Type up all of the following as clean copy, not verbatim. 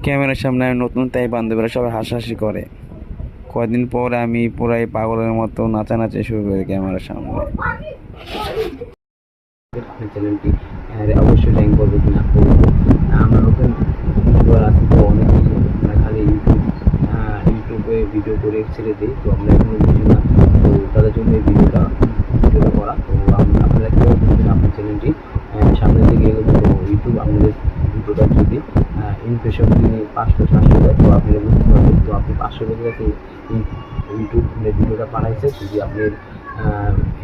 ক্যামেরার সামনে আমি নতুন, তাই বান্ধবীরা সবাই হাসাহাসি করে। কয়দিন পর আমি পুরাই পাগলের মতো নাচানাচি শুরু করি ক্যামেরার সামনে। আপনার চ্যানেলটি অবশ্যই র্যাঙ্ক করবে কিনা। তো আমরা নতুন ইউটিউবার আছি, তো অনেকেই আমরা খালি ইউটিউবে ভিডিও করে ছেড়ে দিই, তো আমরা এখনো বুঝি না। তো তাদের জন্য এই ভিডিওটা করা। তো আপনারা কেউ বুঝবেন আপনার চ্যানেলটি সামনের দিকে এগোবে। তো ইউটিউব আপনাদের ভিডিওটা যদি ইমপ্রেশন দিয়ে 500-700 দেয়, তো আপনি বুঝতে পারবেন। তো আপনি 500 লোকের কাছে ইউটিউব ভিডিওটা বানাইছে, যদি আপনার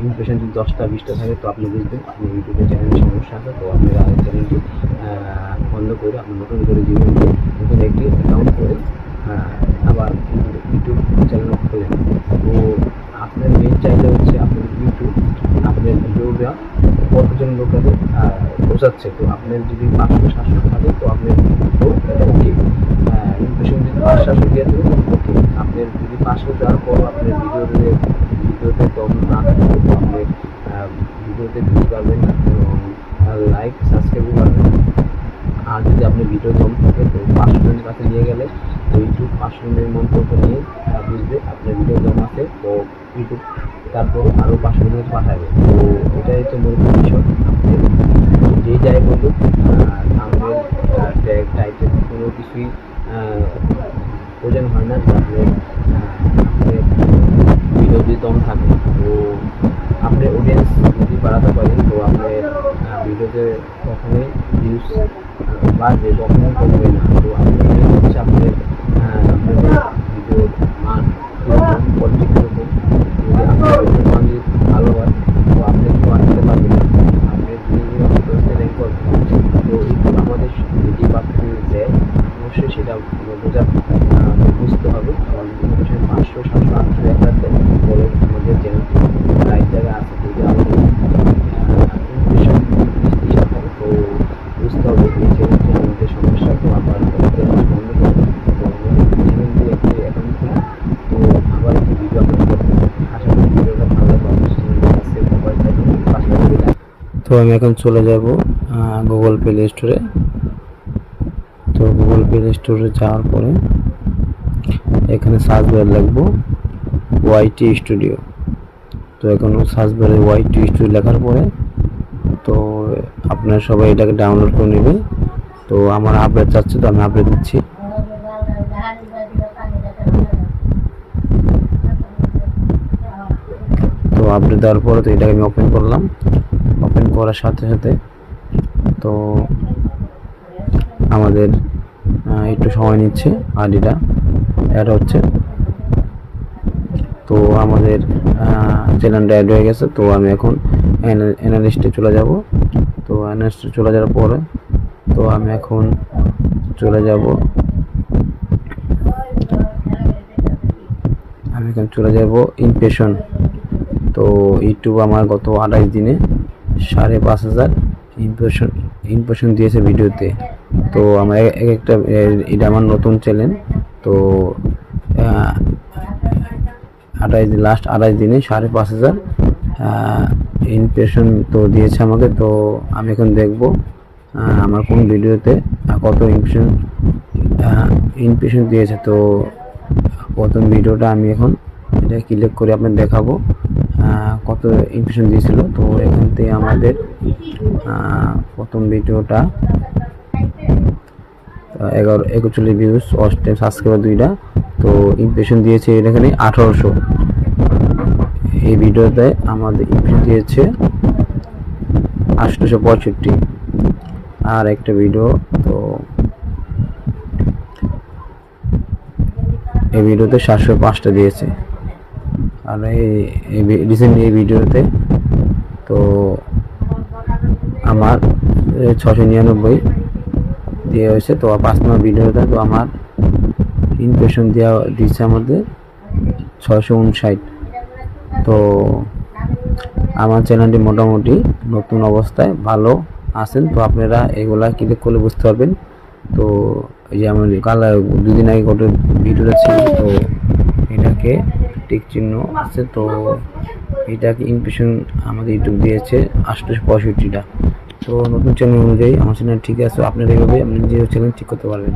ইমপ্রেশন যদি 10টা-20টা থাকে, তো আপনি বুঝবেন আপনি ইউটিউবের চ্যানেলের সমস্যা আছে। তো আপনারা চ্যানেলটি বন্ধ করে আপনি নতুন করে জীবন দিয়ে নতুন একটি অ্যাকাউন্ট করে আবার ইউটিউব চ্যানেল খোলেন। তো আপনার মেন চাইলে হচ্ছে আপনার ইউটিউব আপনার ভিডিওটা কতজন লোকেদের পৌঁছাচ্ছে। তো আপনার যদি 500-700 থাকে, তো আপনার ওকে ইমপ্রেশন যদি 500-700 দিয়ে দেবেন, ওকে। আপনার যদি 500 দেওয়ার পর আপনার ভিডিওতে কম না থাকে, তো আপনি ভিডিওতে ভিউ পাবেন না এবং লাইক সাবস্ক্রাইবও পাবেন। আর যদি আপনি ভিডিও কম থাকে, তো 500 জনের কাছে নিয়ে গেলে তো ইউটিউব 500 জনের মন্তব্য নিয়ে বুঝবে আপনার ভিডিও কম আছে, তো ইউটিউব তারপর আরও 500 জনের পাঠাবে। তো এটাই হচ্ছে মূল বিষয়। আপনি যেই যাই বলুন, আমাদের ট্যাগ টাইটেল কোনো কিছুই প্রয়োজন হয় না। যে আপনার ভিডিও যদি দম থাকে, তো আপনি অডিয়েন্স যদি বাড়াতে পারেন, তো আপনার ভিডিওতে কখনোই ভিউজ বাড়বে, কখনোই কমবে না। তো আপনি হচ্ছে আপনাদের ভিডিওর মান কীরকম, কোয়ালিটি কীরকম। যদি আপনার ভিডিওর মান যদি ভালো হয়, তো আপনি একটু আনতে পারবেন না। আপনি যদি র্যাঙ্ক করবেন, তো একটু আমাদের যে বাড়তে দেয়, অবশ্যই সেটা বুঝতে হবে। কারণ 500-700-800 একটা বলে আমাদের চ্যানেলটি রাইট জায়গায় আছে। যদি আমাদের ইমপ্রেশন থাকে, তো বুঝতে হবে এই চ্যানেলটি আমাদের সমস্যা। তো আবার বন্ধ করবে, তো আমাদের চ্যানেল দিয়ে একটি অ্যাকাউন্ট খুলে তো আবার একটি ভিডিও আপলোড করবে। আশা করি ভিডিওটা ভালো লাগবে। আজকে মোবাইল পাশে। তো আমি এখন চলে যাব গুগল প্লে স্টোরে। তো গুগল প্লে স্টোরে যাওয়ার পরে এখানে সার্চ বার লিখবো ওয়াইটি স্টুডিও। তো এখন সার্চ বারে ওয়াইটি স্টুডিও লেখার পরে তো আপনারা সবাই এটাকে ডাউনলোড করে নেবেন। তো আমার আপডেট চাচ্ছে, তো আমি আপডেট দিচ্ছি। তো আপডেট দেওয়ার পরে তো এটাকে আমি ওপেন করলাম। ওপেন করার সাথে সাথে তো আমাদের একটু সময় নিচ্ছে আইডিটা অ্যাড হচ্ছে। তো আমাদের চ্যানেলটা অ্যাড হয়ে গেছে। তো আমি এখন অ্যানালিস্টে চলে যাব। তো অ্যানালিস্টে চলে যাওয়ার পরে তো আমি এখন চলে যাব ইমপ্রেশন। তো ইউটিউব আমার গত 28 দিনে 5,500 ইমপ্রেশন দিয়েছে ভিডিওতে। তো আমার একটা এটা আমার নতুন চ্যানেল। তো লাস্ট 28 দিনে 5,500 ইমপ্রেশন তো দিয়েছে আমাকে। তো আমি এখন দেখব আমার কোন ভিডিওতে কত ইমপ্রেশন দিয়েছে। তো প্রথম ভিডিওটা আমি এখন এটা ক্লিক করে আপনাদের দেখাবো কত ইমপ্রেশন দিয়েছিল। তো এখান থেকে আমাদের প্রথম ভিডিওটা 41 ভিউজ, 8 সাবস্ক্রাইবার 2টা। তো ইমপ্রেশন দিয়েছে এখানে 1800। এই ভিডিওতে আমাদের ইমপ্রেশন দিয়েছে 865। আর একটা ভিডিও, তো এই ভিডিওতে 705টা দিয়েছে। আর এই রিসেন্টলি এই ভিডিওতে তো আমার 699 দেওয়া হয়েছে। তো 5 নম্বর ভিডিওটা তো আমার ইমপ্রেশন দিচ্ছে আমাদের 659। তো আমার চ্যানেলটি মোটামুটি নতুন অবস্থায় ভালো আছেন। তো আপনারা এগুলা ক্লিক করলে বুঝতে পারবেন। তো এই যে আমার কালার 2 দিন আগে গত ভিডিওটা ছিল, তো এটাকে টিক চিহ্ন আছে। তো এটাকে ইমপ্রেশন আমাদের ইউটিউব দিয়েছে 865টা। তো নতুন চ্যানেল অনুযায়ী আমার চ্যানেল ঠিক আছে। আপনারা এইভাবে আপনি নিজের চ্যানেল ঠিক করতে পারবেন।